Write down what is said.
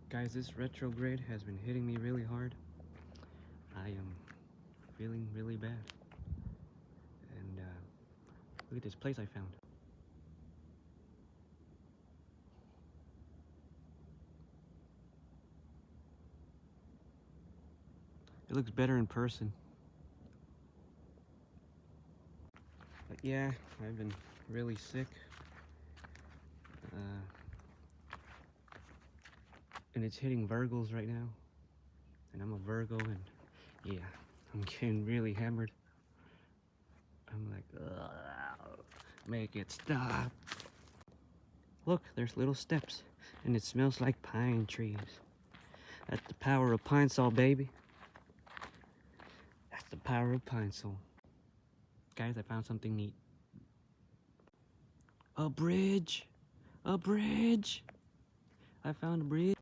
Guys, this retrograde has been hitting me really hard. I am feeling really bad. And look at this place I found. It looks better in person. But yeah, I've been really sick. And it's hitting Virgos right now. And I'm a Virgo, and yeah, I'm getting really hammered. I'm like, ugh, make it stop. Look, there's little steps, and it smells like pine trees. That's the power of Pine Sol, baby. That's the power of Pine Sol. Guys, I found something neat. A bridge! A bridge! I found a bridge.